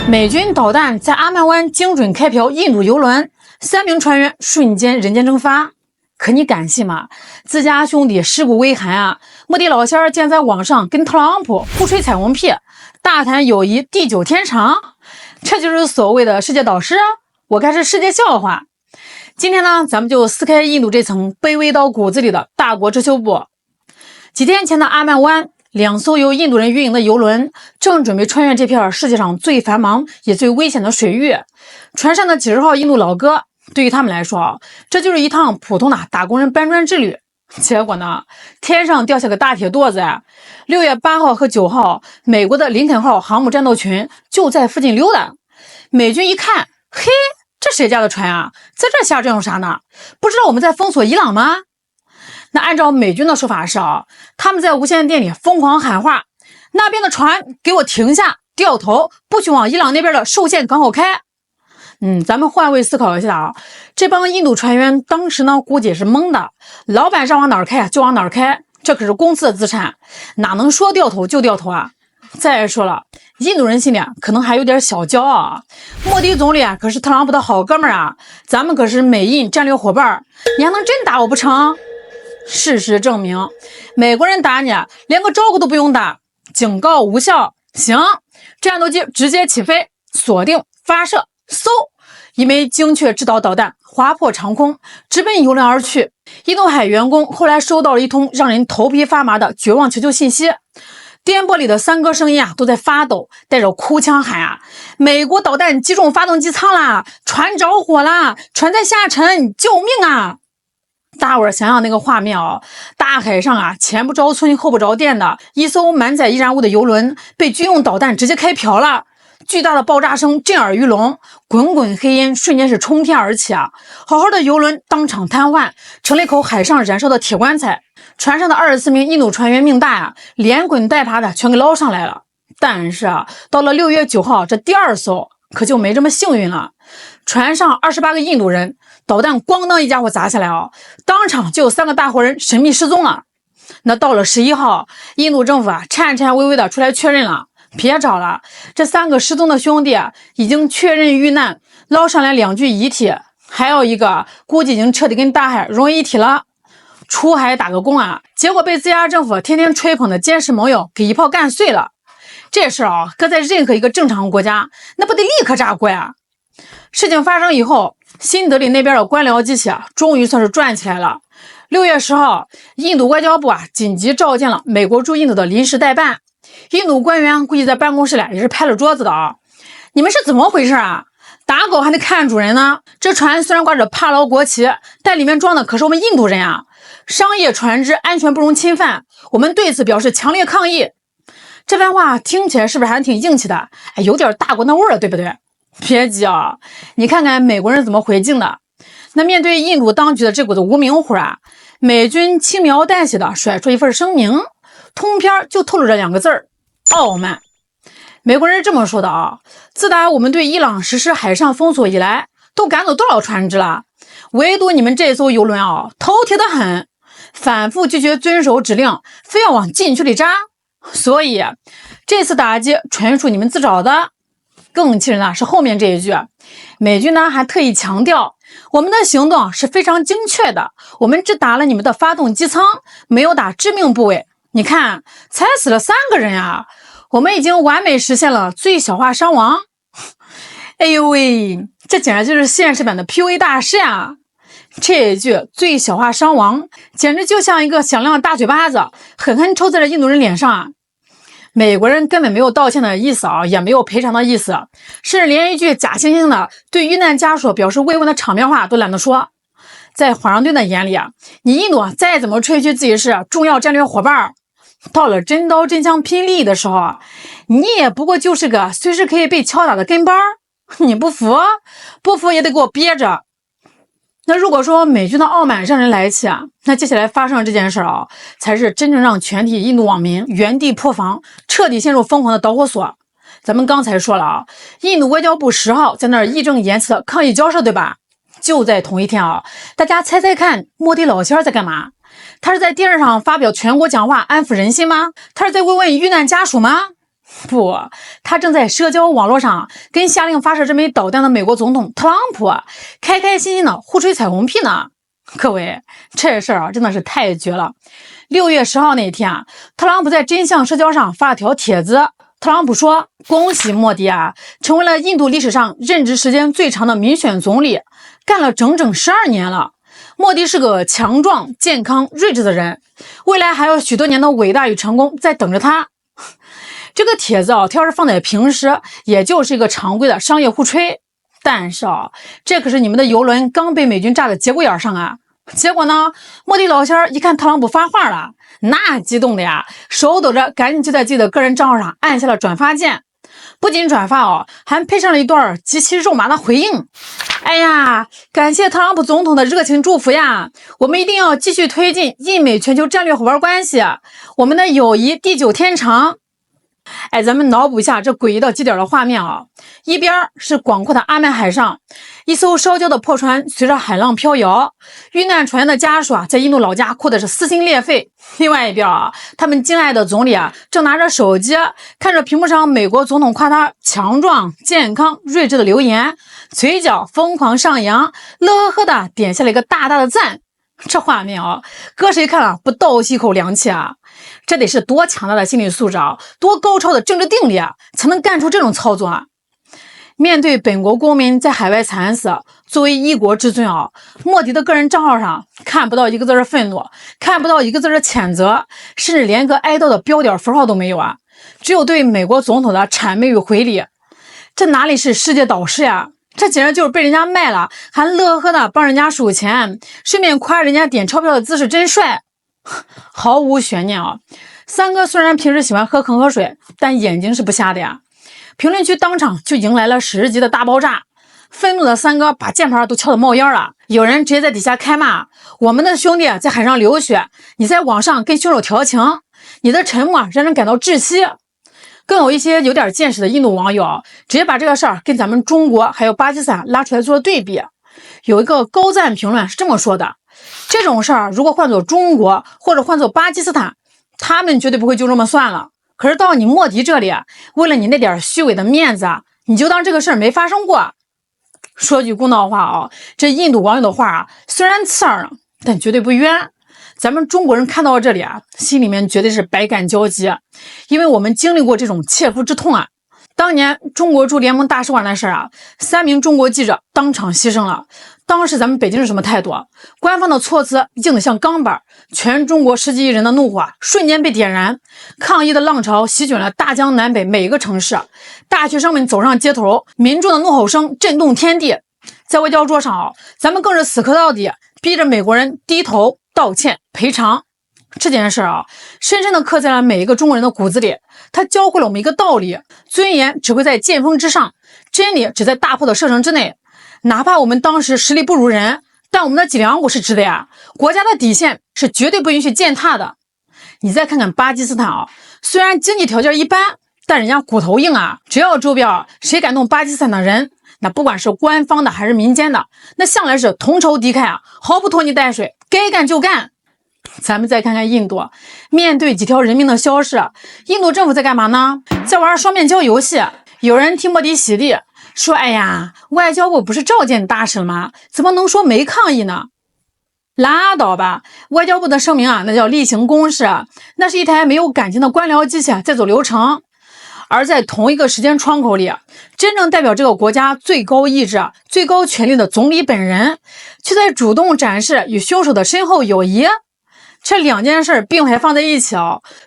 美军导弹在阿曼湾精准开瓢印度油轮，3名船员瞬间人间蒸发。可你敢信吗？自家兄弟尸骨未寒啊！莫迪老仙儿竟然在网上跟特朗普互吹彩虹屁，大谈友谊地久天长，这就是所谓的世界导师？我看是世界笑话。今天呢，咱们就撕开印度这层卑微到骨子里的大国遮羞布。几天前的阿曼湾，2艘由印度人运营的油轮正准备穿越这片世界上最繁忙也最危险的水域。船上的几十号印度老哥，对于他们来说这就是一趟普通的打工人搬砖之旅。结果呢，天上掉下个大铁垛子呀！6月8号和9号，美国的林肯号航母战斗群就在附近溜达。美军一看，嘿，这谁家的船啊？在这瞎转悠啥呢？不知道我们在封锁伊朗吗？那按照美军的说法是他们在无线电里疯狂喊话，那边的船给我停下，掉头，不许往伊朗那边的受限港口开。咱们换位思考一下这帮印度船员当时呢估计也是懵的，老板让往哪儿开就往哪儿开，这可是公司的资产，哪能说掉头就掉头啊？再说了，印度人心里可能还有点小骄傲莫迪总理可是特朗普的好哥们儿咱们可是美印战略伙伴，你还能真打我不成？事实证明，美国人打你连个招呼都不用打，警告无效。行，战斗机直接起飞，锁定发射，嗖，一枚精确制导导弹划破长空，直奔油轮而去。印度海员工后来收到了一通让人头皮发麻的绝望求救信息，电波里的3个声音都在发抖，带着哭腔喊美国导弹击中发动机舱啦，船着火啦，船在下沉，救命啊！大伙儿想想那个画面大海上前不着村后不着店的一艘满载易燃物的油轮被军用导弹直接开瓢了，巨大的爆炸声震耳欲聋，滚滚黑烟瞬间是冲天而起好好的油轮当场瘫痪，成了一口海上燃烧的铁棺材。船上的24名印度船员命大连滚带爬的全给捞上来了。但是到了6月9号，这第2艘可就没这么幸运了。船上28个印度人，导弹咣当一家伙砸下来当场就有3个大活人神秘失踪了。那到了11号，印度政府颤颤巍巍的出来确认了，别找了，这3个失踪的兄弟已经确认遇难，捞上来2具遗体，还有一个估计已经彻底跟大海融为一体了。出海打个工结果被自家政府天天吹捧的坚实盟友给一炮干碎了。这事搁在任何一个正常国家，那不得立刻炸锅呀！事情发生以后，新德里那边的官僚机器终于算是转起来了。6月10号，印度外交部紧急召见了美国驻印度的临时代办。印度官员估计在办公室里也是拍了桌子的你们是怎么回事打狗还得看主人呢，这船虽然挂着帕劳国旗，但里面装的可是我们印度人商业船只安全不容侵犯，我们对此表示强烈抗议。这番话听起来是不是还挺硬气的？有点大国那味儿了，对不对？别急你看看美国人怎么回敬的。那面对印度当局的这股子无名火美军轻描淡写的甩出一份声明，通篇就透露着2个字儿：傲慢。美国人这么说的自打我们对伊朗实施海上封锁以来，都赶走多少船只了？唯独你们这艘油轮头铁得很，反复拒绝遵守指令，非要往禁区里扎。所以这次打击纯属你们自找的。更气人的是后面这一句，美军呢还特意强调，我们的行动是非常精确的，我们只打了你们的发动机舱，没有打致命部位。你看，才死了3个人我们已经完美实现了最小化伤亡。哎呦喂，这简直就是现实版的 PUA 大师这一句最小化伤亡简直就像一个响亮的大嘴巴子，狠狠抽在了印度人脸上美国人根本没有道歉的意思也没有赔偿的意思，甚至连一句假惺惺的对遇难家属表示慰问的场面话都懒得说。在华盛顿的眼里你印度再怎么吹嘘自己是重要战略伙伴，到了真刀真枪拼利的时候，你也不过就是个随时可以被敲打的跟班你不服？不服也得给我憋着。那如果说美军的傲慢让人来气那接下来发生的这件事才是真正让全体印度网民原地破防，彻底陷入疯狂的导火索。咱们刚才说了印度外交部10号在那儿义正言辞的抗议交涉，对吧？就在同一天大家猜猜看，莫迪老仙儿在干嘛？他是在电视上发表全国讲话安抚人心吗？他是在慰问遇难家属吗？不，他正在社交网络上跟下令发射这枚导弹的美国总统特朗普开开心心的互吹彩虹屁呢。各位，这事儿真的是太绝了。6月10号那天特朗普在真相社交上发了条帖子，特朗普说：“恭喜莫迪成为了印度历史上任职时间最长的民选总理，干了整整12年了。莫迪是个强壮、健康、睿智的人，未来还有许多年的伟大与成功在等着他。”这个帖子他要是放在平时，也就是一个常规的商业互吹。但是这可是你们的游轮刚被美军炸的节骨眼上啊！结果呢，莫迪老仙儿一看特朗普发话了，那激动的呀，手抖着赶紧就在自己的个人账号上按下了转发键。不仅转发还配上了一段极其肉麻的回应。哎呀，感谢特朗普总统的热情祝福呀！我们一定要继续推进印美全球战略伙伴关系，我们的友谊地久天长。哎，咱们脑补一下这诡异到极点的画面一边是广阔的阿曼海上，一艘烧焦的破船随着海浪飘摇，遇难船员的家属在印度老家哭的是撕心裂肺。另外一边他们敬爱的总理正拿着手机看着屏幕上美国总统夸他强壮、健康、睿智的留言，嘴角疯狂上扬，乐呵呵的点下了一个大大的赞。这画面搁谁看了不倒吸一口凉气啊！这得是多强大的心理素质多高超的政治定力才能干出这种操作面对本国公民在海外惨死，作为一国之尊莫迪的个人账号上看不到一个字的愤怒，看不到一个字的谴责，甚至连个哀悼的标点符号都没有只有对美国总统的谄媚与回礼。这哪里是世界导师呀？这简直就是被人家卖了，还乐呵呵的帮人家数钱，顺便夸人家点钞票的姿势真帅。毫无悬念三哥虽然平时喜欢喝恒河水，但眼睛是不瞎的呀。评论区当场就迎来了10级的大爆炸，愤怒的三哥把键盘都敲得冒烟了。有人直接在底下开骂：我们的兄弟在海上流血，你在网上跟凶手调情，你的沉默让人感到窒息。更有一些有点见识的印度网友直接把这个事儿跟咱们中国还有巴基斯坦拉出来做对比。有一个高赞评论是这么说的：这种事儿如果换做中国或者换做巴基斯坦，他们绝对不会就这么算了。可是到你莫迪这里，为了你那点虚伪的面子你就当这个事儿没发生过。说句公道话这印度网友的话虽然刺耳，但绝对不冤。咱们中国人看到这里心里面绝对是百感交集，因为我们经历过这种切肤之痛当年中国驻联盟大使馆的事3名中国记者当场牺牲了。当时咱们北京是什么态度官方的措辞硬得像钢板，全中国10几亿人的怒火瞬间被点燃，抗议的浪潮席卷了大江南北每一个城市，大学生们走上街头，民众的怒吼声震动天地。在外交桌上咱们更是死磕到底，逼着美国人低头道歉赔偿。这件事深深地刻在了每一个中国人的骨子里。它教会了我们一个道理：尊严只会在剑锋之上，真理只在大炮的射程之内。哪怕我们当时实力不如人，但我们的脊梁骨是直的呀，国家的底线是绝对不允许践踏的。你再看看巴基斯坦虽然经济条件一般，但人家骨头硬只要周边谁敢动巴基斯坦的人，那不管是官方的还是民间的，那向来是同仇敌忾毫不拖泥带水，该干就干。咱们再看看印度，面对几条人命的消逝，印度政府在干嘛呢？在玩双面胶游戏。有人替莫迪洗地，说哎呀，外交部不是召见大使了吗？怎么能说没抗议呢？拉倒吧，外交部的声明那叫例行公事，那是一台没有感情的官僚机器在走流程。而在同一个时间窗口里，真正代表这个国家最高意志、最高权力的总理本人，却在主动展示与凶手的深厚友谊。这两件事并排放在一起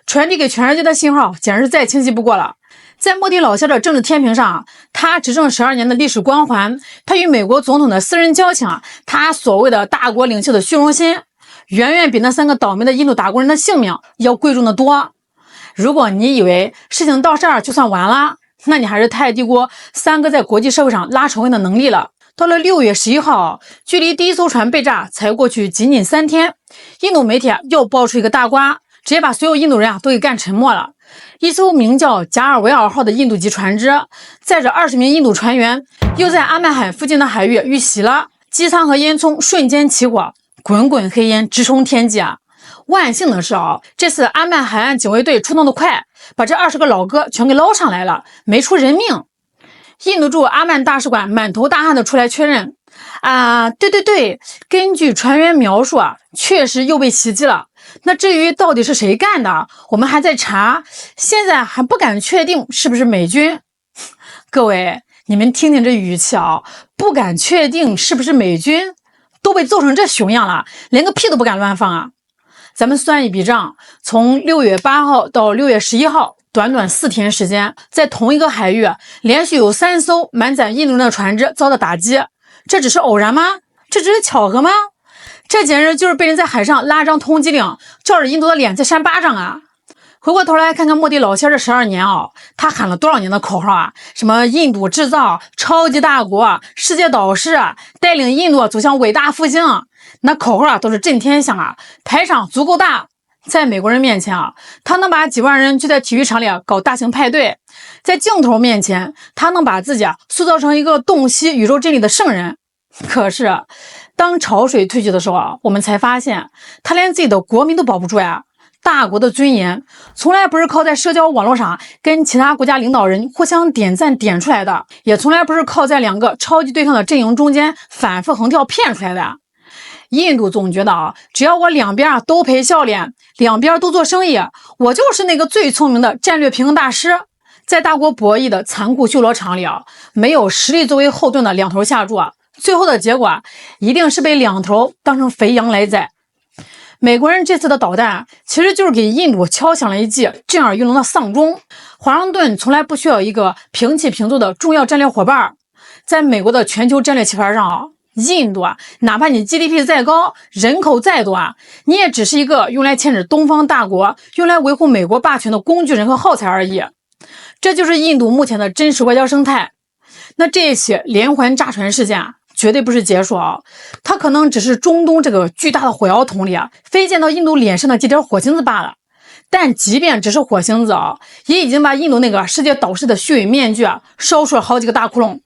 传递给全世界的信号简直是再清晰不过了。在莫迪老仙的政治天平上，他执政12年的历史光环，他与美国总统的私人交情，他所谓的大国领袖的虚荣心，远远比那3个倒霉的印度打工人的性命要贵重的多。如果你以为事情到这儿就算完了，那你还是太低估三哥在国际社会上拉仇恨的能力了。到了6月11号，距离第一艘船被炸才过去仅仅3天，印度媒体又爆出一个大瓜，直接把所有印度人都给干沉没了。一艘名叫加尔维尔号的印度籍船只，载着20名印度船员，又在阿曼海附近的海域遇袭了，机舱和烟囱瞬间起火，滚滚黑烟直冲天际万幸的是这次阿曼海岸警卫队出动的快，把这20个老哥全给捞上来了，没出人命。印度驻阿曼大使馆满头大汗的出来确认，对，根据船员描述确实又被袭击了。那至于到底是谁干的，我们还在查，现在还不敢确定是不是美军。各位，你们听听这语气不敢确定是不是美军，都被揍成这熊样了，连个屁都不敢乱放咱们算一笔账，从6月8号到6月11号，短短4天时间，在同一个海域连续有3艘满载印度人的船只遭到打击，这只是偶然吗？这只是巧合吗？这简直就是被人在海上拉张通缉令，照着印度的脸在扇巴掌回过头来看看莫迪老仙这12年他喊了多少年的口号什么印度制造、超级大国、世界导师带领印度走向伟大复兴，那口号都是震天响排场足够大。在美国人面前他能把几万人聚在体育场里搞大型派对，在镜头面前他能把自己塑造成一个洞悉宇宙真理的圣人。可是当潮水退去的时候我们才发现他连自己的国民都保不住大国的尊严从来不是靠在社交网络上跟其他国家领导人互相点赞点出来的，也从来不是靠在2个超级对抗的阵营中间反复横跳骗出来的。印度总觉得只要我两边都赔笑脸，两边都做生意，我就是那个最聪明的战略平衡大师。在大国博弈的残酷修罗场里没有实力作为后盾的两头下注最后的结果一定是被两头当成肥羊来宰。美国人这次的导弹其实就是给印度敲响了一记震耳欲聋的丧钟。华盛顿从来不需要一个平起平坐的重要战略伙伴，在美国的全球战略棋盘上印度哪怕你 GDP 再高，人口再多你也只是一个用来牵制东方大国，用来维护美国霸权的工具人和耗材而已。这就是印度目前的真实外交生态。那这一起连环炸船事件绝对不是结束它可能只是中东这个巨大的火药桶里飞溅到印度脸上的几点火星子罢了。但即便只是火星子也已经把印度那个世界导师的虚伪面具烧出了好几个大窟窿。